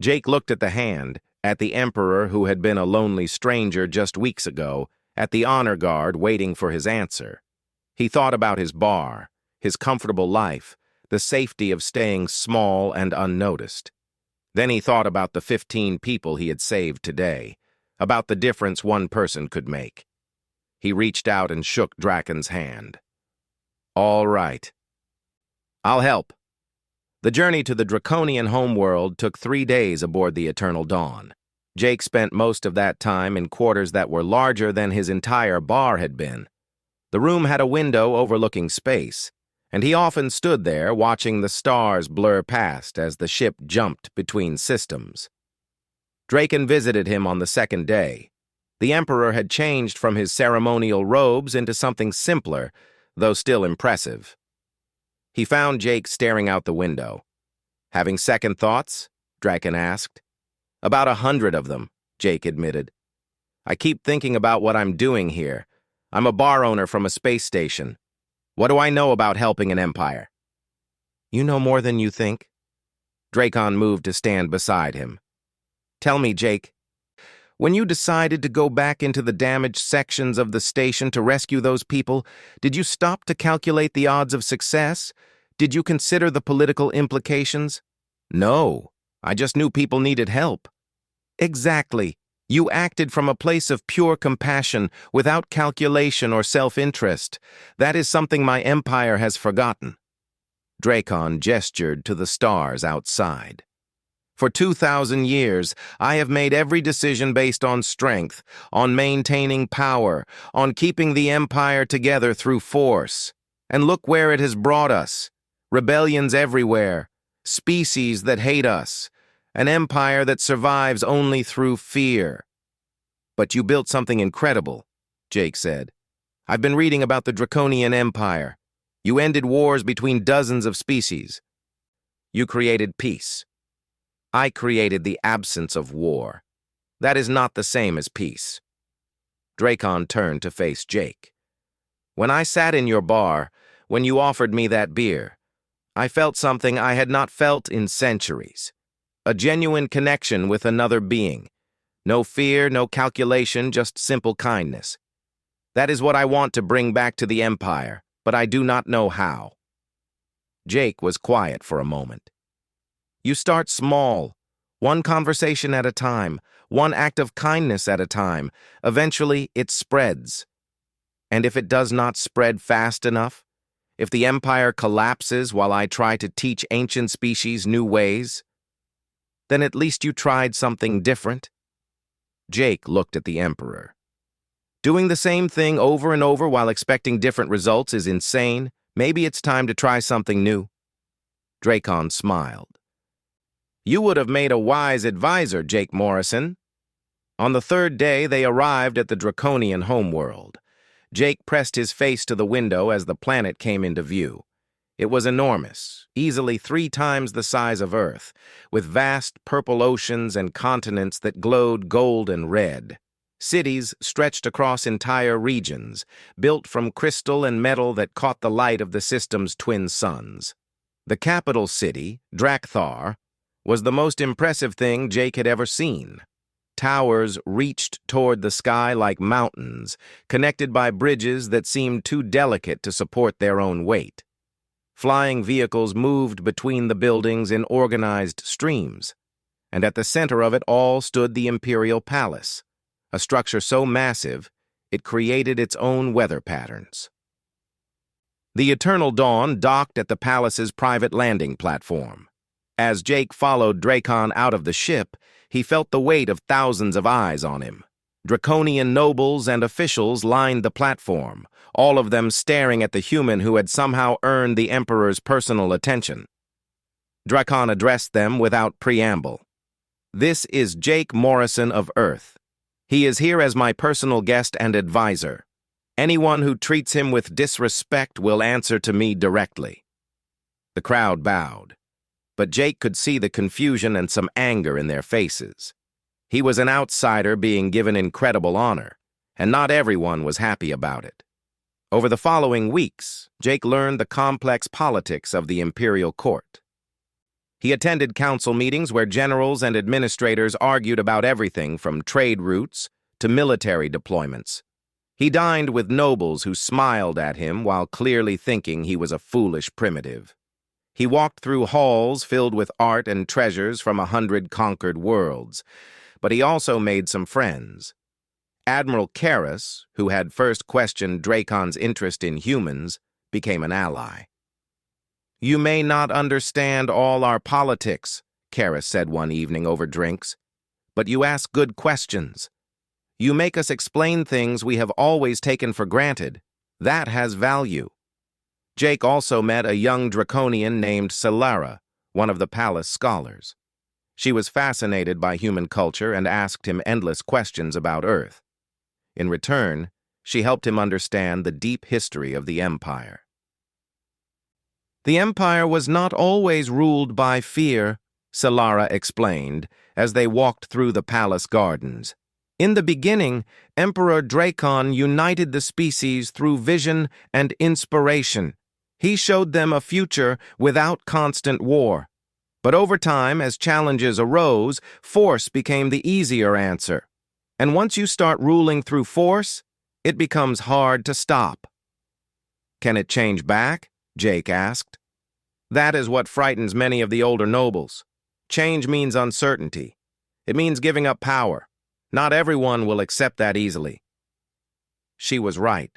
Jake looked at the hand, at the Emperor who had been a lonely stranger just weeks ago, at the honor guard waiting for his answer. He thought about his bar, his comfortable life, the safety of staying small and unnoticed. Then he thought about the 15 people he had saved today, about the difference one person could make. He reached out and shook Dracon's hand. "All right. I'll help." The journey to the draconian homeworld took 3 days aboard the Eternal Dawn. Jake spent most of that time in quarters that were larger than his entire bar had been. The room had a window overlooking space, and he often stood there watching the stars blur past as the ship jumped between systems. Dracon visited him on the 2nd day. The Emperor had changed from his ceremonial robes into something simpler, though still impressive. He found Jake staring out the window. "Having second thoughts?" Dracon asked. "About 100 of them," Jake admitted. "I keep thinking about what I'm doing here. I'm a bar owner from a space station. What do I know about helping an empire?" "You know more than you think." Dracon moved to stand beside him. "Tell me, Jake, when you decided to go back into the damaged sections of the station to rescue those people, did you stop to calculate the odds of success? Did you consider the political implications?" "No, I just knew people needed help." "Exactly. You acted from a place of pure compassion, without calculation or self-interest. That is something my empire has forgotten." Dracon gestured to the stars outside. "For 2,000 years, I have made every decision based on strength, on maintaining power, on keeping the empire together through force. And look where it has brought us. Rebellions everywhere, species that hate us, an empire that survives only through fear." "But you built something incredible," Jake said. "I've been reading about the Draconian Empire. You ended wars between dozens of species. You created peace." I created the absence of war. That is not the same as peace. Dracon turned to face Jake. When I sat in your bar, when you offered me that beer, I felt something I had not felt in centuries. A genuine connection with another being. No fear, no calculation, just simple kindness. That is what I want to bring back to the Empire, but I do not know how. Jake was quiet for a moment. You start small, one conversation at a time, one act of kindness at a time. Eventually, it spreads. And if it does not spread fast enough, if the Empire collapses while I try to teach ancient species new ways, then at least you tried something different. Jake looked at the Emperor. Doing the same thing over and over while expecting different results is insane. Maybe it's time to try something new. Dracon smiled. You would have made a wise advisor, Jake Morrison. On the third day, they arrived at the Draconian homeworld. Jake pressed his face to the window as the planet came into view. It was enormous, easily 3 times the size of Earth, with vast purple oceans and continents that glowed gold and red. Cities stretched across entire regions, built from crystal and metal that caught the light of the system's twin suns. The capital city, Drakthar, was the most impressive thing Jake had ever seen. Towers reached toward the sky like mountains, connected by bridges that seemed too delicate to support their own weight. Flying vehicles moved between the buildings in organized streams, and at the center of it all stood the Imperial Palace, a structure so massive it created its own weather patterns. The Eternal Dawn docked at the palace's private landing platform. As Jake followed Dracon out of the ship, he felt the weight of thousands of eyes on him. Draconian nobles and officials lined the platform, all of them staring at the human who had somehow earned the Emperor's personal attention. Dracon addressed them without preamble. This is Jake Morrison of Earth. He is here as my personal guest and advisor. Anyone who treats him with disrespect will answer to me directly. The crowd bowed, but Jake could see the confusion and some anger in their faces. He was an outsider being given incredible honor, and not everyone was happy about it. Over the following weeks, Jake learned the complex politics of the imperial court. He attended council meetings where generals and administrators argued about everything from trade routes to military deployments. He dined with nobles who smiled at him while clearly thinking he was a foolish primitive. He walked through halls filled with art and treasures from 100 conquered worlds, but he also made some friends. Admiral Karras, who had first questioned Dracon's interest in humans, became an ally. You may not understand all our politics, Karras said one evening over drinks, but you ask good questions. You make us explain things we have always taken for granted. That has value. Jake also met a young Draconian named Solara, one of the palace scholars. She was fascinated by human culture and asked him endless questions about Earth. In return, she helped him understand the deep history of the Empire. The Empire was not always ruled by fear, Solara explained, as they walked through the palace gardens. In the beginning, Emperor Dracon united the species through vision and inspiration. He showed them a future without constant war. But over time, as challenges arose, force became the easier answer. And once you start ruling through force, it becomes hard to stop. Can it change back? Jake asked. That is what frightens many of the older nobles. Change means uncertainty. It means giving up power. Not everyone will accept that easily. She was right.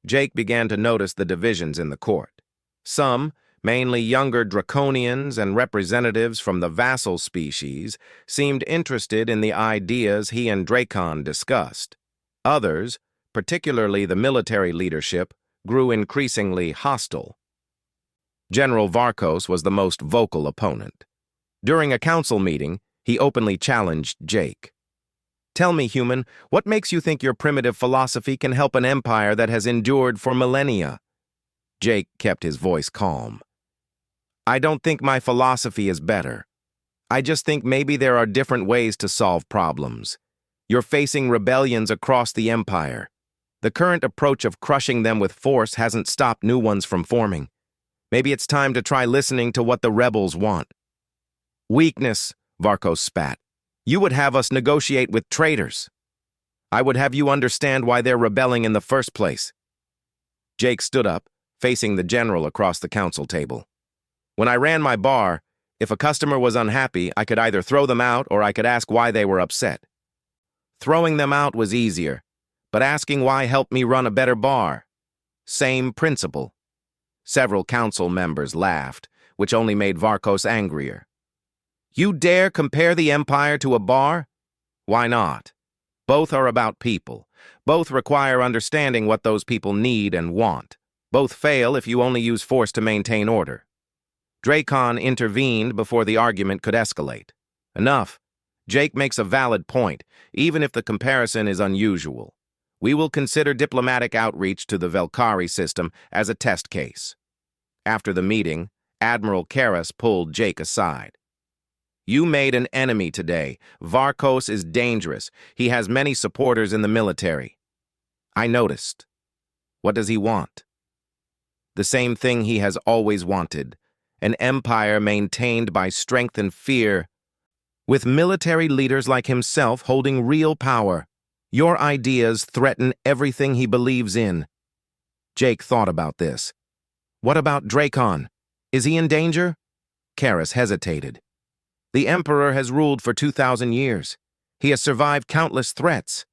Jake began to notice the divisions in the court. Some, mainly younger Draconians and representatives from the vassal species, seemed interested in the ideas he and Dracon discussed. Others, particularly the military leadership, grew increasingly hostile. General Varkos was the most vocal opponent. During a council meeting, he openly challenged Jake. Tell me, human, what makes you think your primitive philosophy can help an empire that has endured for millennia? Jake kept his voice calm. I don't think my philosophy is better. I just think maybe there are different ways to solve problems. You're facing rebellions across the Empire. The current approach of crushing them with force hasn't stopped new ones from forming. Maybe it's time to try listening to what the rebels want. Weakness, Varkos spat. You would have us negotiate with traitors. I would have you understand why they're rebelling in the first place. Jake stood up, facing the general across the council table. When I ran my bar, if a customer was unhappy, I could either throw them out or I could ask why they were upset. Throwing them out was easier, but asking why helped me run a better bar. Same principle. Several council members laughed, which only made Varkos angrier. You dare compare the Empire to a bar? Why not? Both are about people. Both require understanding what those people need and want. Both fail if you only use force to maintain order. Dracon intervened before the argument could escalate. Enough. Jake makes a valid point, even if the comparison is unusual. We will consider diplomatic outreach to the Velkari system as a test case. After the meeting, Admiral Karras pulled Jake aside. You made an enemy today. Varkos is dangerous. He has many supporters in the military. I noticed. What does he want? The same thing he has always wanted. An empire maintained by strength and fear, with military leaders like himself holding real power. Your ideas threaten everything he believes in. Jake thought about this. What about Dracon? Is he in danger? Karras hesitated. The Emperor has ruled for 2,000 years. He has survived countless threats.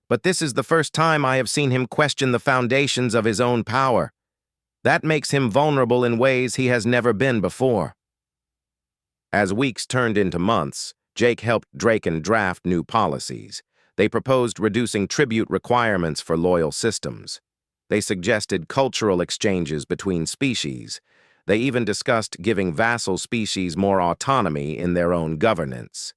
But this is the first time I have seen him question the foundations of his own power. That makes him vulnerable in ways he has never been before. As weeks turned into months, Jake helped Dracon draft new policies. They proposed reducing tribute requirements for loyal systems. They suggested cultural exchanges between species. They even discussed giving vassal species more autonomy in their own governance.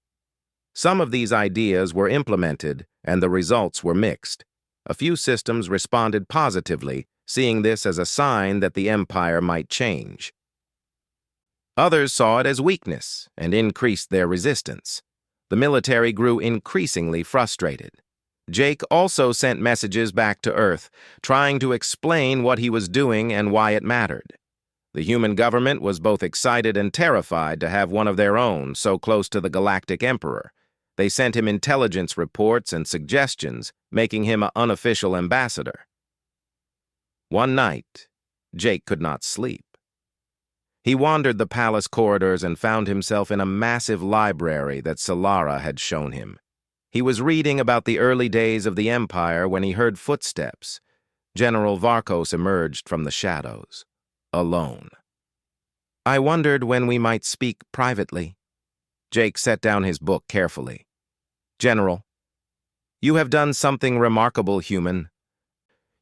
Some of these ideas were implemented, and the results were mixed. A few systems responded positively, seeing this as a sign that the Empire might change. Others saw it as weakness and increased their resistance. The military grew increasingly frustrated. Jake also sent messages back to Earth, trying to explain what he was doing and why it mattered. The human government was both excited and terrified to have one of their own so close to the Galactic Emperor. They sent him intelligence reports and suggestions, making him an unofficial ambassador. One night, Jake could not sleep. He wandered the palace corridors and found himself in a massive library that Solara had shown him. He was reading about the early days of the Empire when he heard footsteps. General Varkos emerged from the shadows, alone. I wondered when we might speak privately. Jake set down his book carefully. General, you have done something remarkable, human.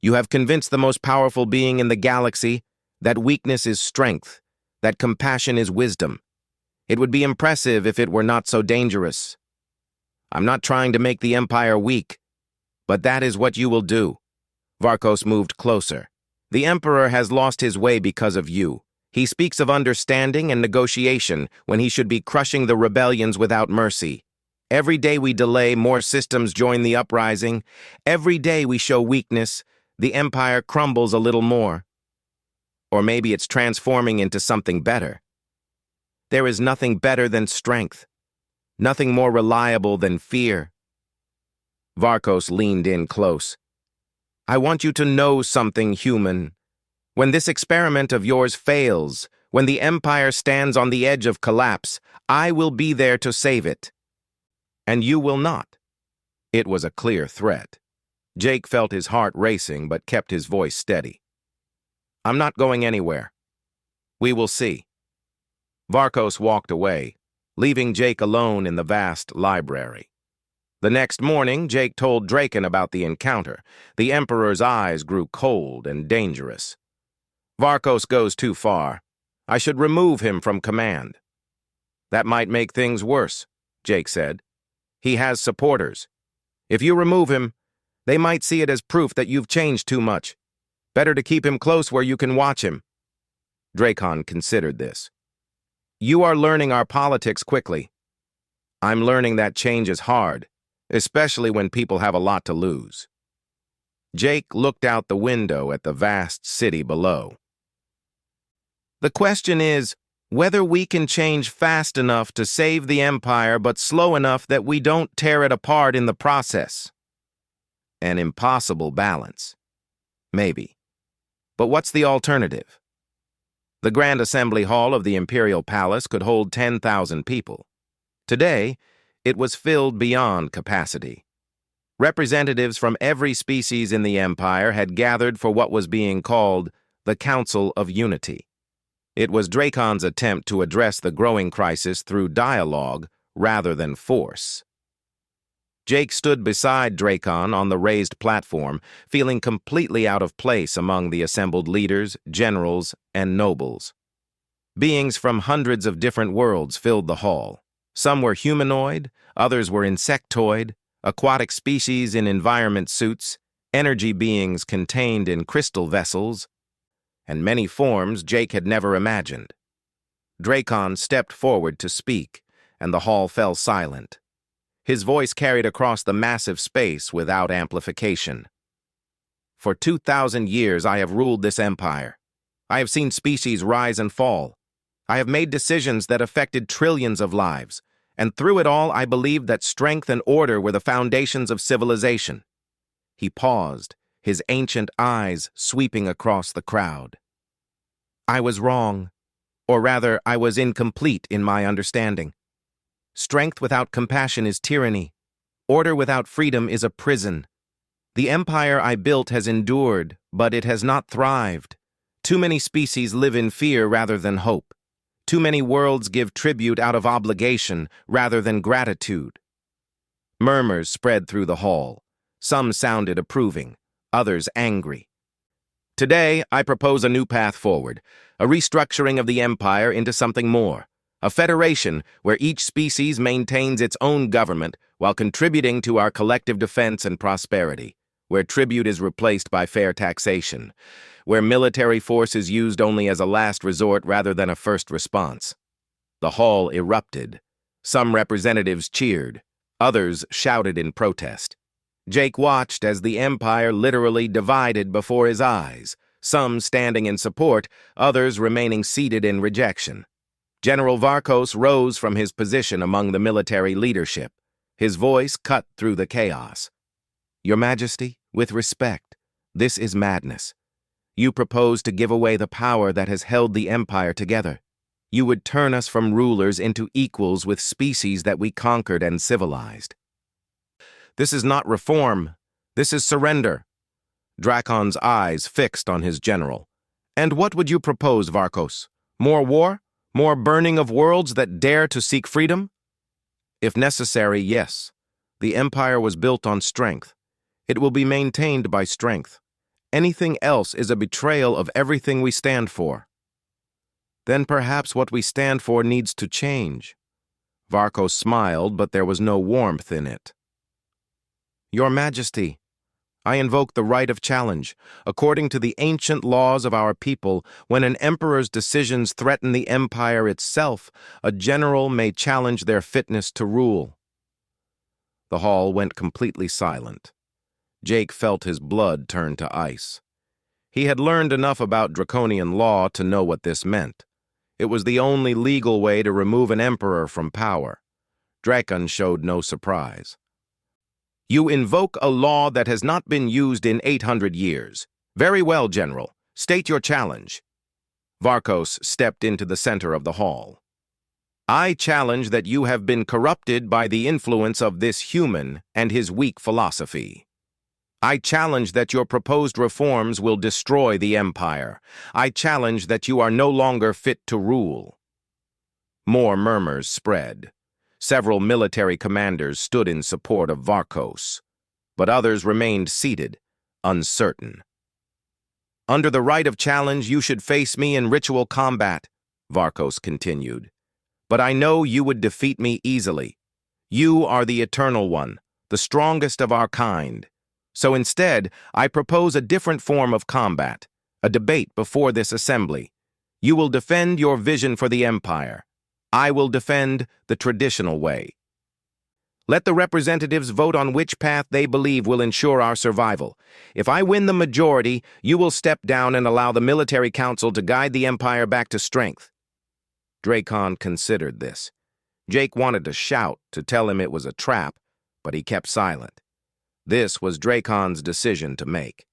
You have convinced the most powerful being in the galaxy that weakness is strength, that compassion is wisdom. It would be impressive if it were not so dangerous. I'm not trying to make the Empire weak, but that is what you will do. Varkos moved closer. The Emperor has lost his way because of you. He speaks of understanding and negotiation when he should be crushing the rebellions without mercy. Every day we delay, more systems join the uprising. Every day we show weakness, the Empire crumbles a little more. Or maybe it's transforming into something better. There is nothing better than strength, nothing more reliable than fear. Varkos leaned in close. I want you to know something, human. When this experiment of yours fails, when the Empire stands on the edge of collapse, I will be there to save it. And you will not. It was a clear threat. Jake felt his heart racing but kept his voice steady. I'm not going anywhere. We will see. Varkos walked away, leaving Jake alone in the vast library. The next morning, Jake told Dracon about the encounter. The Emperor's eyes grew cold and dangerous. Varkos goes too far. I should remove him from command. That might make things worse, Jake said. He has supporters. If you remove him, they might see it as proof that you've changed too much. Better to keep him close where you can watch him. Dracon considered this. You are learning our politics quickly. I'm learning that change is hard, especially when people have a lot to lose. Jake looked out the window at the vast city below. The question is whether we can change fast enough to save the Empire but slow enough that we don't tear it apart in the process. An impossible balance. Maybe. But what's the alternative? The Grand Assembly Hall of the Imperial Palace could hold 10,000 people. Today, it was filled beyond capacity. Representatives from every species in the Empire had gathered for what was being called the Council of Unity. It was Dracon's attempt to address the growing crisis through dialogue rather than force. Jake stood beside Dracon on the raised platform, feeling completely out of place among the assembled leaders, generals, and nobles. Beings from hundreds of different worlds filled the hall. Some were humanoid, others were insectoid, aquatic species in environment suits, energy beings contained in crystal vessels, and many forms Jake had never imagined. Dracon stepped forward to speak, and the hall fell silent. His voice carried across the massive space without amplification. For 2,000 years I have ruled this empire. I have seen species rise and fall. I have made decisions that affected trillions of lives, and through it all I believed that strength and order were the foundations of civilization. He paused, his ancient eyes sweeping across the crowd. I was wrong, or rather, I was incomplete in my understanding. Strength without compassion is tyranny. Order without freedom is a prison. The empire I built has endured, but it has not thrived. Too many species live in fear rather than hope. Too many worlds give tribute out of obligation rather than gratitude. Murmurs spread through the hall. Some sounded approving, others angry. Today, I propose a new path forward, a restructuring of the empire into something more. A federation where each species maintains its own government while contributing to our collective defense and prosperity, where tribute is replaced by fair taxation, where military force is used only as a last resort rather than a first response. The hall erupted. Some representatives cheered. Others shouted in protest. Jake watched as the empire literally divided before his eyes, some standing in support, others remaining seated in rejection. General Varkos rose from his position among the military leadership. His voice cut through the chaos. Your Majesty, with respect, this is madness. You propose to give away the power that has held the empire together. You would turn us from rulers into equals with species that we conquered and civilized. This is not reform. This is surrender. Dracon's eyes fixed on his general. And what would you propose, Varkos? More war? More burning of worlds that dare to seek freedom? If necessary, yes. The empire was built on strength. It will be maintained by strength. Anything else is a betrayal of everything we stand for. Then perhaps what we stand for needs to change. Varkos smiled, but there was no warmth in it. Your Majesty, I invoke the right of challenge. According to the ancient laws of our people, when an emperor's decisions threaten the empire itself, a general may challenge their fitness to rule. The hall went completely silent. Jake felt his blood turn to ice. He had learned enough about draconian law to know what this meant. It was the only legal way to remove an emperor from power. Dracon showed no surprise. You invoke a law that has not been used in 800 years. Very well, General. State your challenge. Varkos stepped into the center of the hall. I challenge that you have been corrupted by the influence of this human and his weak philosophy. I challenge that your proposed reforms will destroy the empire. I challenge that you are no longer fit to rule. More murmurs spread. Several military commanders stood in support of Varkos, but others remained seated, uncertain. Under the right of challenge, you should face me in ritual combat, Varkos continued. But I know you would defeat me easily. You are the Eternal One, the strongest of our kind. So instead, I propose a different form of combat, a debate before this assembly. You will defend your vision for the empire. I will defend the traditional way. Let the representatives vote on which path they believe will ensure our survival. If I win the majority, you will step down and allow the military council to guide the Empire back to strength." Dracon considered this. Jake wanted to shout to tell him it was a trap, but he kept silent. This was Dracon's decision to make.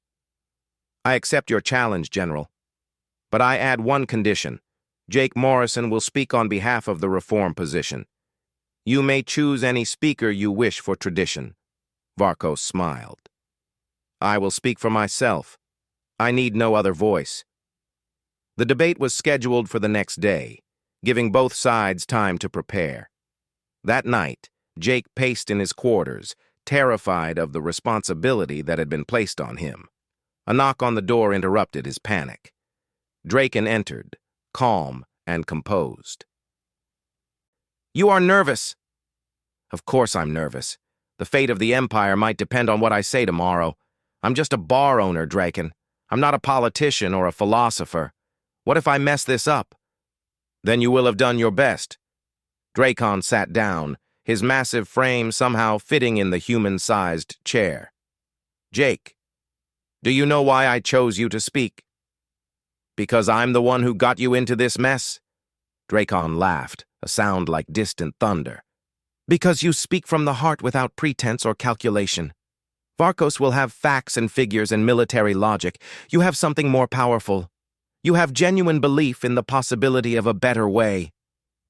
"I accept your challenge, General. But I add one condition. Jake Morrison will speak on behalf of the reform position. You may choose any speaker you wish for tradition." Varkos smiled. "I will speak for myself. I need no other voice." The debate was scheduled for the next day, giving both sides time to prepare. That night, Jake paced in his quarters, terrified of the responsibility that had been placed on him. A knock on the door interrupted his panic. Dracon entered, calm and composed. "You are nervous." "Of course I'm nervous. The fate of the Empire might depend on what I say tomorrow. I'm just a bar owner, Dracon. I'm not a politician or a philosopher. What if I mess this up?" "Then you will have done your best." Dracon sat down, his massive frame somehow fitting in the human-sized chair. "Jake, do you know why I chose you to speak?" "Because I'm the one who got you into this mess?" Dracon laughed, a sound like distant thunder. "Because you speak from the heart without pretense or calculation. Varkos will have facts and figures and military logic. You have something more powerful. You have genuine belief in the possibility of a better way.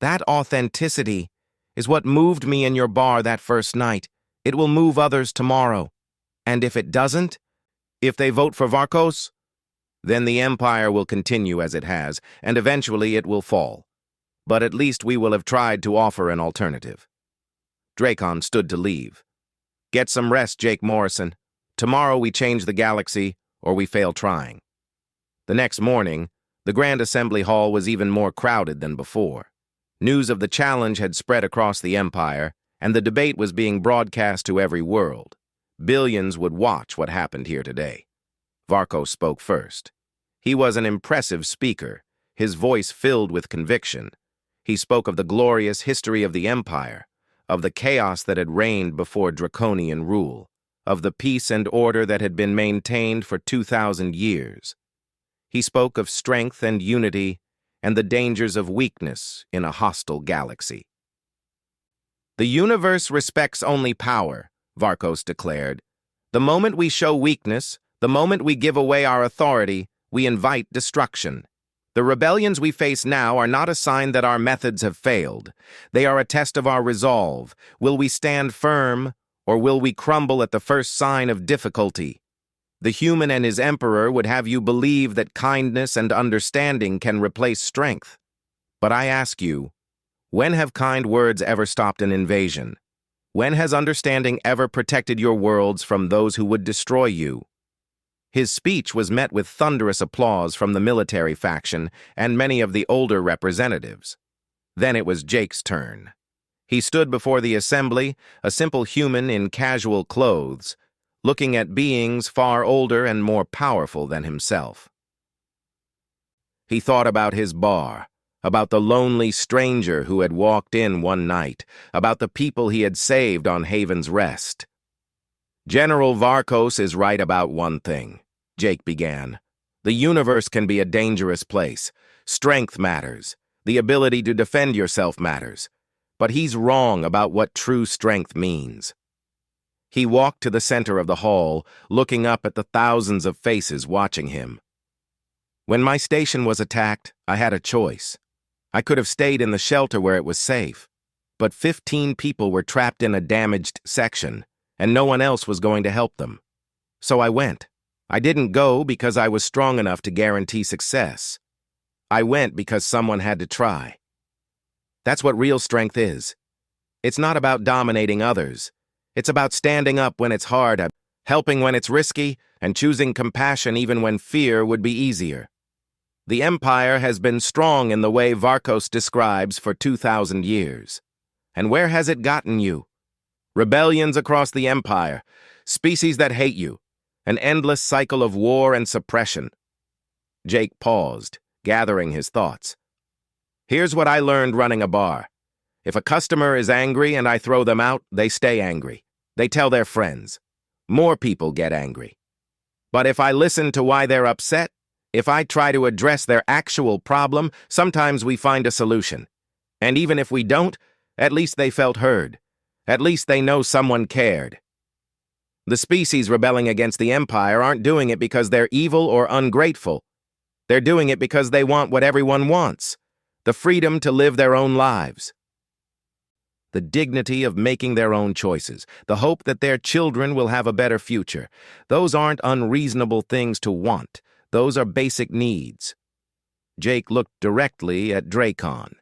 That authenticity is what moved me in your bar that first night. It will move others tomorrow. And if it doesn't, if they vote for Varkos, then the Empire will continue as it has, and eventually it will fall. But at least we will have tried to offer an alternative." Dracon stood to leave. "Get some rest, Jake Morrison. Tomorrow we change the galaxy, or we fail trying." The next morning, the Grand Assembly Hall was even more crowded than before. News of the challenge had spread across the Empire, and the debate was being broadcast to every world. Billions would watch what happened here today. Varkos spoke first. He was an impressive speaker, his voice filled with conviction. He spoke of the glorious history of the Empire, of the chaos that had reigned before draconian rule, of the peace and order that had been maintained for 2,000 years. He spoke of strength and unity and the dangers of weakness in a hostile galaxy. "The universe respects only power," Varkos declared. "The moment we show weakness, the moment we give away our authority, we invite destruction. The rebellions we face now are not a sign that our methods have failed. They are a test of our resolve. Will we stand firm, or will we crumble at the first sign of difficulty? The human and his emperor would have you believe that kindness and understanding can replace strength. But I ask you, when have kind words ever stopped an invasion? When has understanding ever protected your worlds from those who would destroy you?" His speech was met with thunderous applause from the military faction and many of the older representatives. Then it was Jake's turn. He stood before the assembly, a simple human in casual clothes, looking at beings far older and more powerful than himself. He thought about his bar, about the lonely stranger who had walked in one night, about the people he had saved on Haven's Rest. "General Varkos is right about one thing," Jake began. "The universe can be a dangerous place. Strength matters. The ability to defend yourself matters. But he's wrong about what true strength means." He walked to the center of the hall, looking up at the thousands of faces watching him. "When my station was attacked, I had a choice. I could have stayed in the shelter where it was safe. But 15 people were trapped in a damaged section, and no one else was going to help them. So I went. I didn't go because I was strong enough to guarantee success. I went because someone had to try. That's what real strength is. It's not about dominating others. It's about standing up when it's hard, helping when it's risky, and choosing compassion even when fear would be easier. The Empire has been strong in the way Varkos describes for 2,000 years. And where has it gotten you? Rebellions across the Empire, species that hate you, an endless cycle of war and suppression." Jake paused, gathering his thoughts. "Here's what I learned running a bar. If a customer is angry and I throw them out, they stay angry. They tell their friends. More people get angry. But if I listen to why they're upset, if I try to address their actual problem, sometimes we find a solution. And even if we don't, at least they felt heard. At least they know someone cared. The species rebelling against the Empire aren't doing it because they're evil or ungrateful. They're doing it because they want what everyone wants, the freedom to live their own lives. The dignity of making their own choices, the hope that their children will have a better future. Those aren't unreasonable things to want. Those are basic needs. Jake looked directly at Dracon.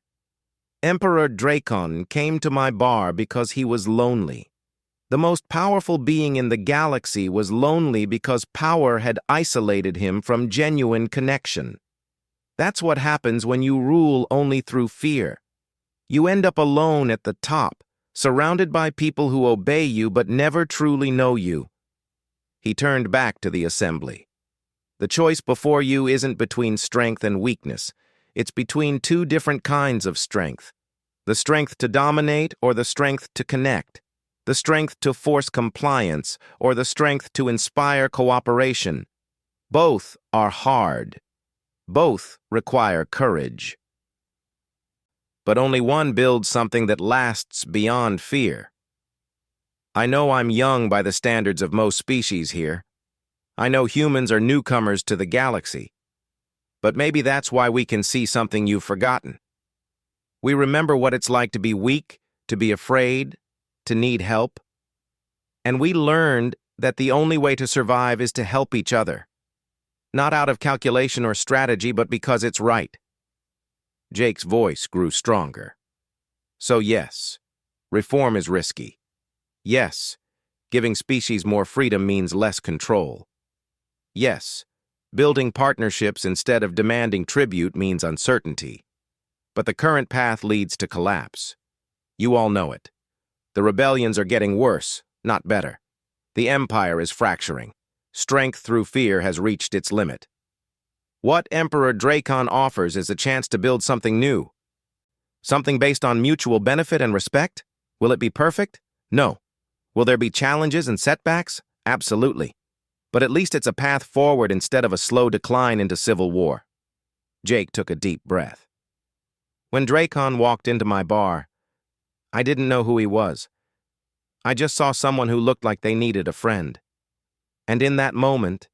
Emperor Dracon came to my bar because he was lonely. The most powerful being in the galaxy was lonely because power had isolated him from genuine connection. That's what happens when you rule only through fear. You end up alone at the top, surrounded by people who obey you but never truly know you. He turned back to the assembly. The choice before you isn't between strength and weakness. It's between two different kinds of strength. The strength to dominate or the strength to connect. The strength to force compliance or the strength to inspire cooperation. Both are hard. Both require courage. But only one builds something that lasts beyond fear. I know I'm young by the standards of most species here. I know humans are newcomers to the galaxy. But maybe that's why we can see something you've forgotten. We remember what it's like to be weak, to be afraid, to need help. And we learned that the only way to survive is to help each other. Not out of calculation or strategy, but because it's right. Jake's voice grew stronger. So yes, reform is risky. Yes, giving species more freedom means less control. Yes, building partnerships instead of demanding tribute means uncertainty. But the current path leads to collapse. You all know it. The rebellions are getting worse, not better. The Empire is fracturing. Strength through fear has reached its limit. What Emperor Dracon offers is a chance to build something new. Something based on mutual benefit and respect? Will it be perfect? No. Will there be challenges and setbacks? Absolutely. But at least it's a path forward instead of a slow decline into civil war. Jake took a deep breath. When Dracon walked into my bar, I didn't know who he was. I just saw someone who looked like they needed a friend. And in that moment,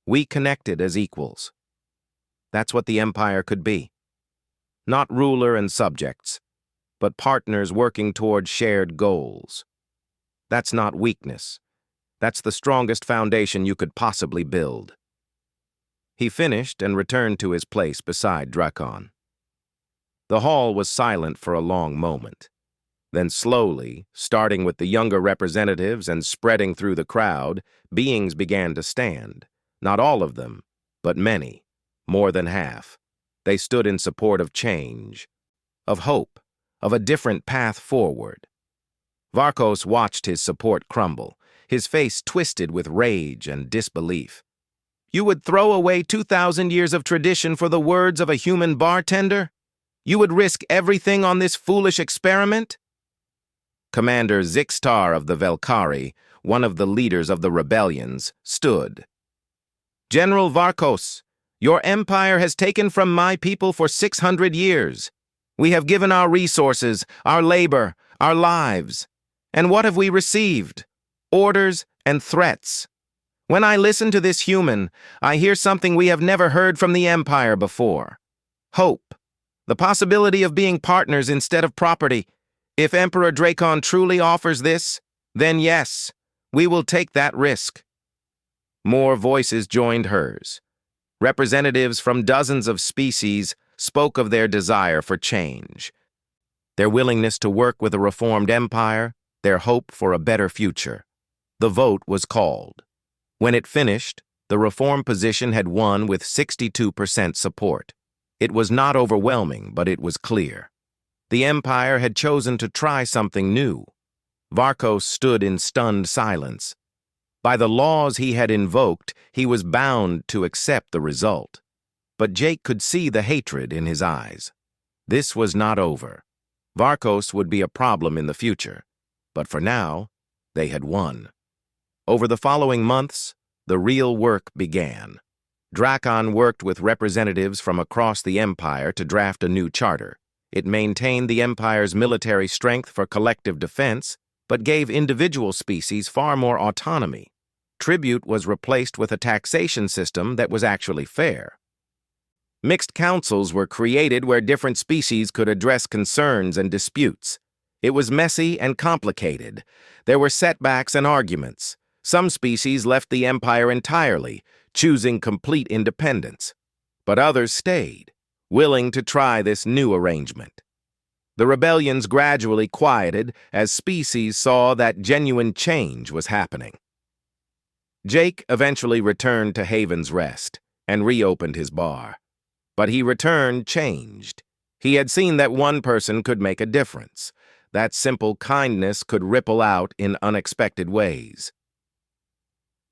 we connected as equals. That's what the Empire could be. Not ruler and subjects, but partners working toward shared goals. That's not weakness. That's the strongest foundation you could possibly build. He finished and returned to his place beside Dracon. The hall was silent for a long moment. Then slowly, starting with the younger representatives and spreading through the crowd, beings began to stand. Not all of them, but many. More than half. They stood in support of change, of hope, of a different path forward. Varkos watched his support crumble, his face twisted with rage and disbelief. You would throw away 2,000 years of tradition for the words of a human bartender? You would risk everything on this foolish experiment? Commander Zixtar of the Velkari, one of the leaders of the rebellions, stood. General Varkos, your empire has taken from my people for 600 years. We have given our resources, our labor, our lives. And what have we received? Orders and threats. When I listen to this human, I hear something we have never heard from the Empire before. Hope. The possibility of being partners instead of property. If Emperor Dracon truly offers this, then yes, we will take that risk. More voices joined hers. Representatives from dozens of species spoke of their desire for change, their willingness to work with a reformed empire, their hope for a better future. The vote was called. When it finished, the reform position had won with 62% support. It was not overwhelming, but it was clear. The Empire had chosen to try something new. Varkos stood in stunned silence. By the laws he had invoked, he was bound to accept the result. But Jake could see the hatred in his eyes. This was not over. Varkos would be a problem in the future, but for now, they had won. Over the following months, the real work began. Drakon worked with representatives from across the Empire to draft a new charter. It maintained the Empire's military strength for collective defense, but gave individual species far more autonomy. Tribute was replaced with a taxation system that was actually fair. Mixed councils were created where different species could address concerns and disputes. It was messy and complicated. There were setbacks and arguments. Some species left the Empire entirely, choosing complete independence. But others stayed, willing to try this new arrangement. The rebellions gradually quieted as species saw that genuine change was happening. Jake eventually returned to Haven's Rest and reopened his bar. But he returned changed. He had seen that one person could make a difference. That simple kindness could ripple out in unexpected ways.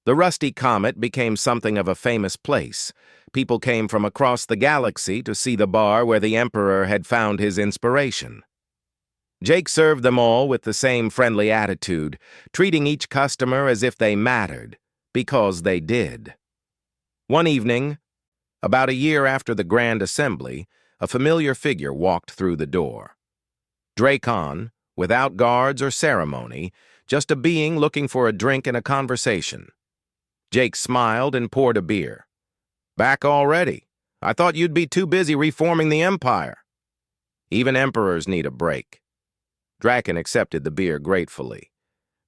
The Rusty Comet became something of a famous place. People came from across the galaxy to see the bar where the Emperor had found his inspiration. Jake served them all with the same friendly attitude, treating each customer as if they mattered, because they did. One evening, about a year after the Grand Assembly, a familiar figure walked through the door. Drakon, without guards or ceremony, just a being looking for a drink and a conversation. Jake smiled and poured a beer. "Back already? I thought you'd be too busy reforming the Empire." "Even emperors need a break." Drakon accepted the beer gratefully.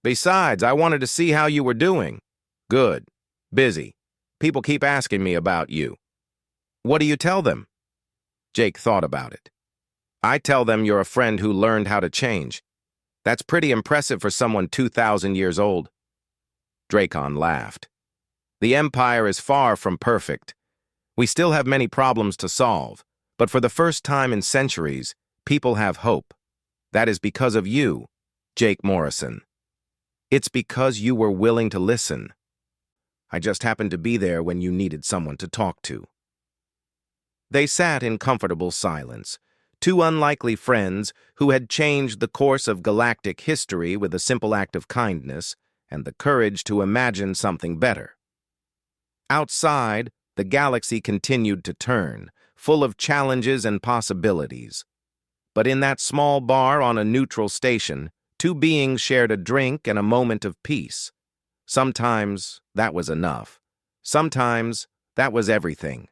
"Besides, I wanted to see how you were doing." "Good. Busy. People keep asking me about you." "What do you tell them?" Jake thought about it. "I tell them you're a friend who learned how to change. That's pretty impressive for someone 2,000 years old." Drakon laughed. "The Empire is far from perfect. We still have many problems to solve, but for the first time in centuries, people have hope. That is because of you, Jake Morrison. It's because you were willing to listen. I just happened to be there when you needed someone to talk to." They sat in comfortable silence, two unlikely friends who had changed the course of galactic history with a simple act of kindness and the courage to imagine something better. Outside, the galaxy continued to turn, full of challenges and possibilities. But in that small bar on a neutral station, two beings shared a drink and a moment of peace. Sometimes that was enough. Sometimes that was everything.